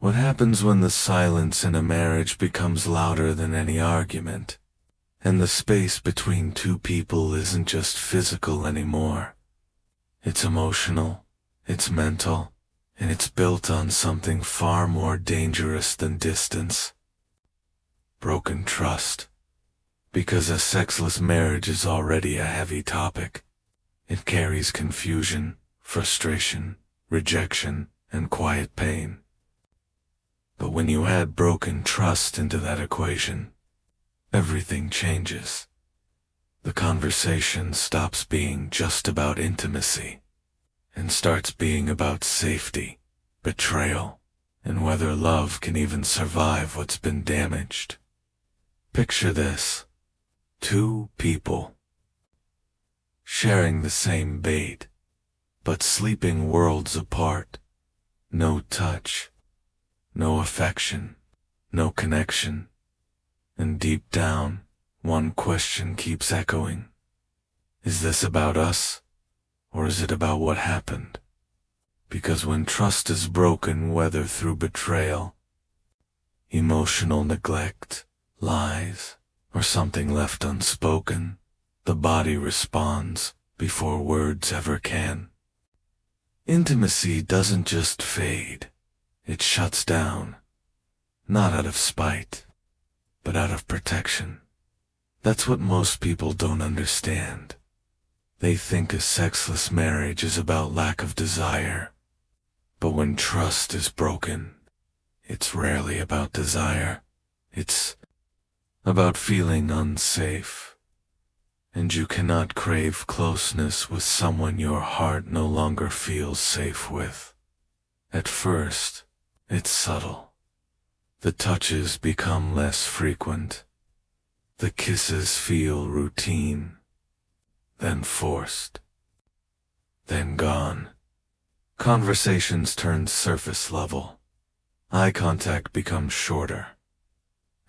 What happens when the silence in a marriage becomes louder than any argument, and the space between two people isn't just physical anymore? It's emotional, it's mental, and it's built on something far more dangerous than distance. Broken trust. Because a sexless marriage is already a heavy topic. It carries confusion, frustration, rejection, and quiet pain. But when you add broken trust into that equation, everything changes. The conversation stops being just about intimacy and starts being about safety, betrayal, and whether love can even survive what's been damaged. Picture this: two people sharing the same bed, but sleeping worlds apart. No touch, no affection, no connection. And deep down, one question keeps echoing. Is this about us, or is it about what happened? Because when trust is broken, whether through betrayal, emotional neglect, lies, or something left unspoken, the body responds before words ever can. Intimacy doesn't just fade, it shuts down, not out of spite, but out of protection. That's what most people don't understand. They think a sexless marriage is about lack of desire. But when trust is broken, it's rarely about desire. It's about feeling unsafe. And you cannot crave closeness with someone your heart no longer feels safe with. At first, it's subtle. The touches become less frequent. The kisses feel routine, then forced, then gone. Conversations turn surface level. Eye contact becomes shorter.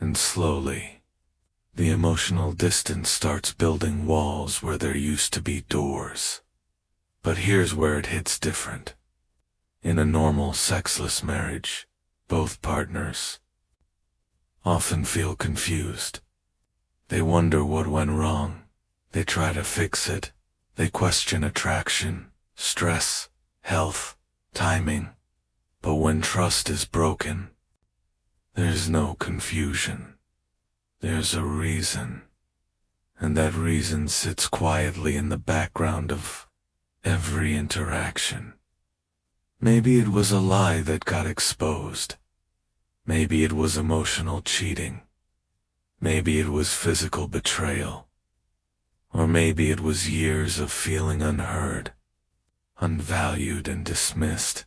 And slowly, the emotional distance starts building walls where there used to be doors. But here's where it hits different. In a normal sexless marriage, both partners often feel confused. They wonder what went wrong. They try to fix it. They question attraction, stress, health, timing. But when trust is broken, there's no confusion. There's a reason. And that reason sits quietly in the background of every interaction. Maybe it was a lie that got exposed. Maybe it was emotional cheating. Maybe it was physical betrayal. Or maybe it was years of feeling unheard, unvalued and dismissed.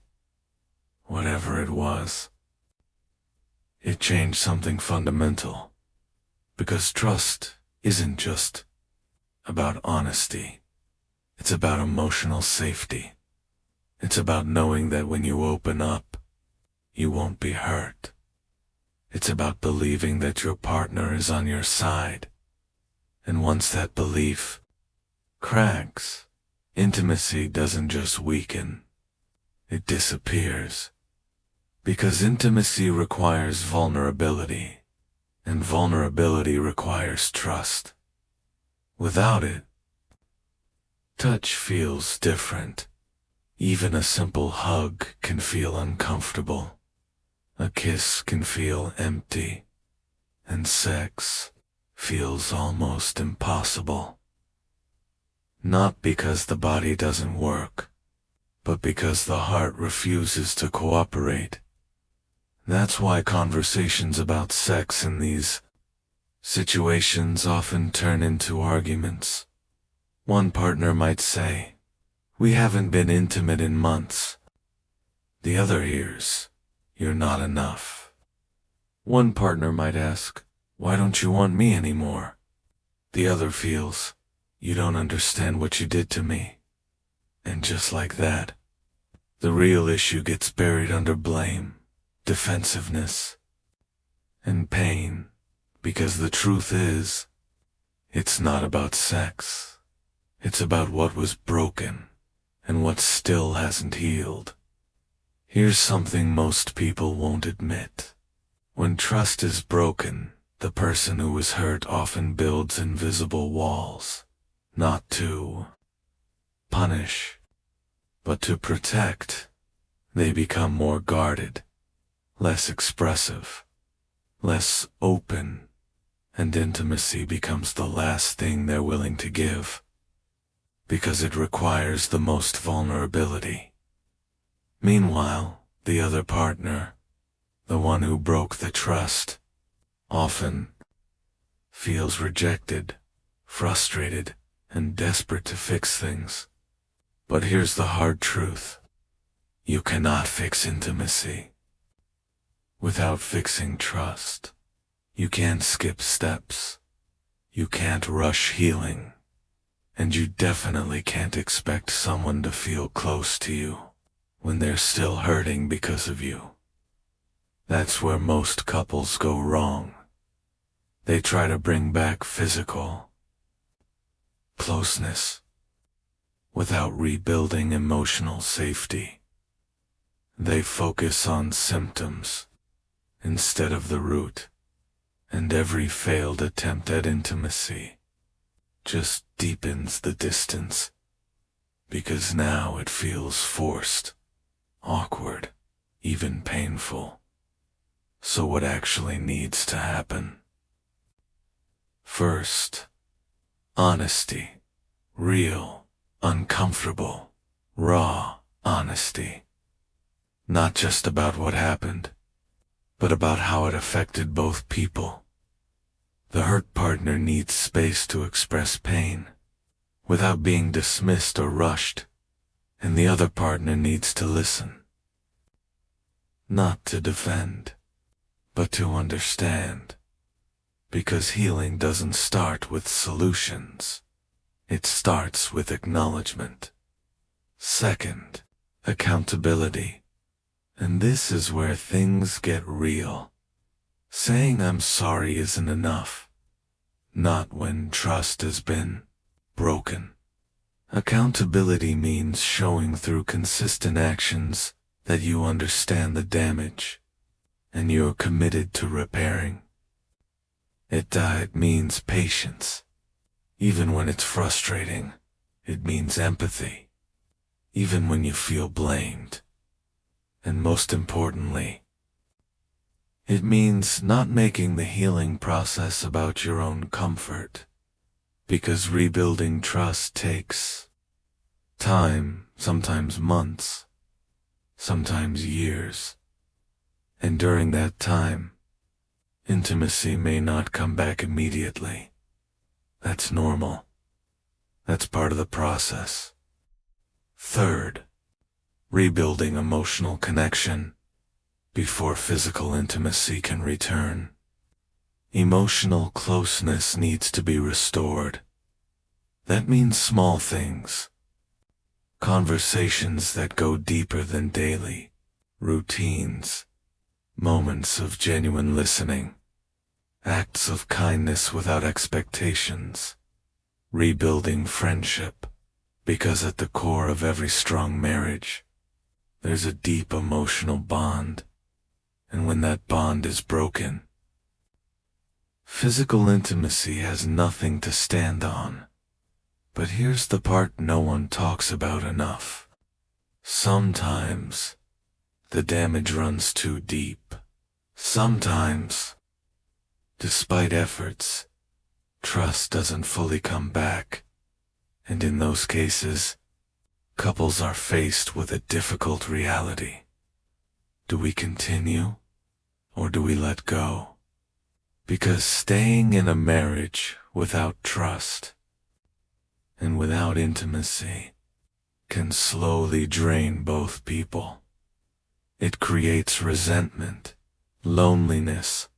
Whatever it was, it changed something fundamental. Because trust isn't just about honesty. It's about emotional safety. It's about knowing that when you open up, you won't be hurt. It's about believing that your partner is on your side. And once that belief cracks, intimacy doesn't just weaken, it disappears. Because intimacy requires vulnerability, and vulnerability requires trust. Without it, touch feels different. Even a simple hug can feel uncomfortable. A kiss can feel empty. And sex feels almost impossible. Not because the body doesn't work, but because the heart refuses to cooperate. That's why conversations about sex in these situations often turn into arguments. One partner might say, "We haven't been intimate in months." The other hears, "You're not enough." One partner might ask, "Why don't you want me anymore?" The other feels, "You don't understand what you did to me." And just like that, the real issue gets buried under blame, defensiveness, and pain. Because the truth is, it's not about sex. It's about what was broken and what still hasn't healed. Here's something most people won't admit. When trust is broken, the person who is hurt often builds invisible walls, not to punish, but to protect. They become more guarded, less expressive, less open, and intimacy becomes the last thing they're willing to give, because it requires the most vulnerability. Meanwhile, the other partner, the one who broke the trust, often feels rejected, frustrated, and desperate to fix things. But here's the hard truth. You cannot fix intimacy without fixing trust. You can't skip steps. You can't rush healing. And you definitely can't expect someone to feel close to you when they're still hurting because of you. That's where most couples go wrong. They try to bring back physical closeness without rebuilding emotional safety. They focus on symptoms instead of the root, and every failed attempt at intimacy just deepens the distance, because now it feels forced, awkward, even painful. So what actually needs to happen? First, honesty. Real, uncomfortable, raw honesty. Not just about what happened, but about how it affected both people. The hurt partner needs space to express pain without being dismissed or rushed, and the other partner needs to listen. Not to defend, but to understand. Because healing doesn't start with solutions. It starts with acknowledgement. Second, accountability. And this is where things get real. Saying I'm sorry isn't enough. Not when trust has been broken. Accountability means showing through consistent actions that you understand the damage, and you're committed to repairing. It means patience. Even when it's frustrating, it means empathy. Even when you feel blamed. And most importantly, it means not making the healing process about your own comfort, because rebuilding trust takes time, sometimes months, sometimes years, and during that time, intimacy may not come back immediately. That's normal. That's part of the process. Third, rebuilding emotional connection before physical intimacy can return. Emotional closeness needs to be restored. That means small things. Conversations that go deeper than daily routines. Moments of genuine listening. Acts of kindness without expectations. Rebuilding friendship. Because at the core of every strong marriage, there's a deep emotional bond, and when that bond is broken, physical intimacy has nothing to stand on. But here's the part no one talks about enough. Sometimes, the damage runs too deep. Sometimes, despite efforts, trust doesn't fully come back, and in those cases, couples are faced with a difficult reality. Do we continue, or do we let go? Because staying in a marriage without trust and without intimacy can slowly drain both people. It creates resentment, loneliness,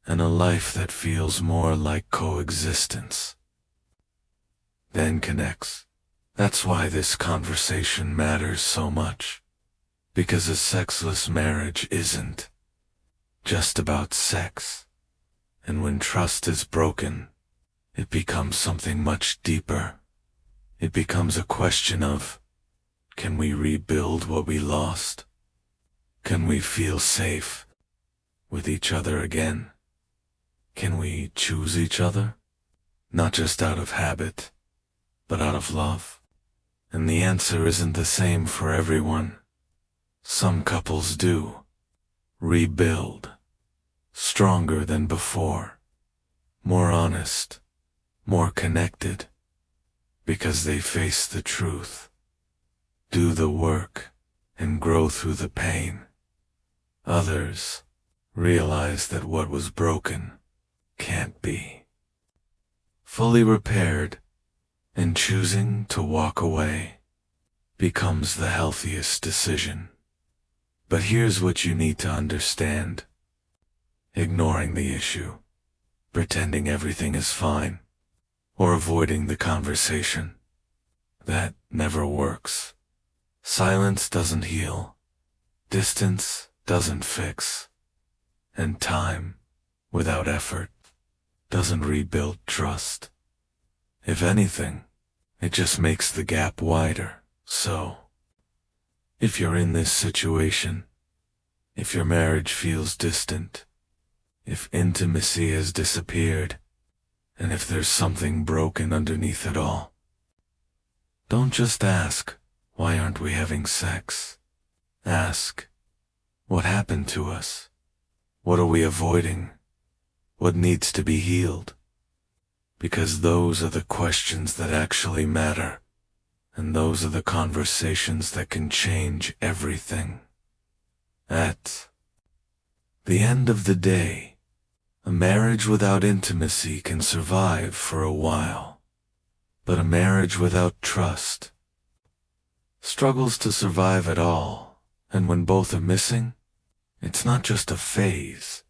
and a life that feels more like coexistence than connects. That's why this conversation matters so much, because a sexless marriage isn't just about sex, and when trust is broken, it becomes something much deeper. It becomes a question of, can we rebuild what we lost? Can we feel safe with each other again? Can we choose each other? Not just out of habit, but out of love? And the answer isn't the same for everyone. Some couples do rebuild, stronger than before, more honest, more connected, because they face the truth, do the work, and grow through the pain. Others realize that what was broken can't be fully repaired, and choosing to walk away becomes the healthiest decision. But here's what you need to understand. Ignoring the issue, pretending everything is fine, or avoiding the conversation, that never works. Silence doesn't heal, distance doesn't fix, and time, without effort, doesn't rebuild trust. If anything, it just makes the gap wider. So, if you're in this situation, if your marriage feels distant, if intimacy has disappeared, and if there's something broken underneath it all, don't just ask, why aren't we having sex? Ask, what happened to us? What are we avoiding? What needs to be healed? Because those are the questions that actually matter, and those are the conversations that can change everything. At the end of the day, a marriage without intimacy can survive for a while, but a marriage without trust struggles to survive at all. And when both are missing, it's not just a phase,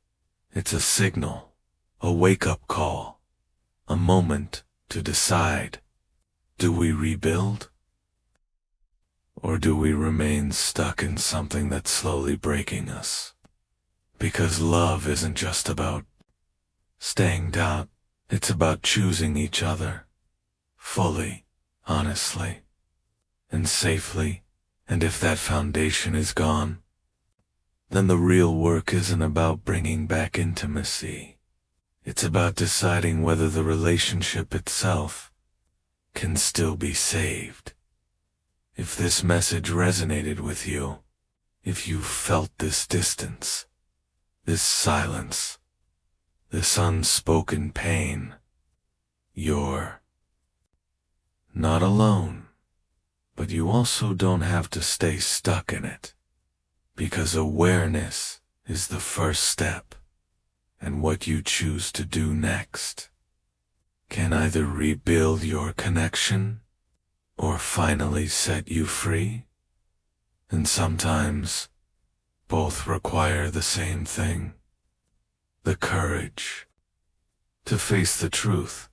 it's a signal, a wake-up call, a moment to decide, do we rebuild? Or do we remain stuck in something that's slowly breaking us? Because love isn't just about staying down, it's about choosing each other, fully, honestly, and safely. And if that foundation is gone, then the real work isn't about bringing back intimacy. It's about deciding whether the relationship itself can still be saved. If this message resonated with you, if you felt this distance, this silence, this unspoken pain, you're not alone. But you also don't have to stay stuck in it, because awareness is the first step, and what you choose to do next can either rebuild your connection or finally set you free. And sometimes both require the same thing: the courage to face the truth,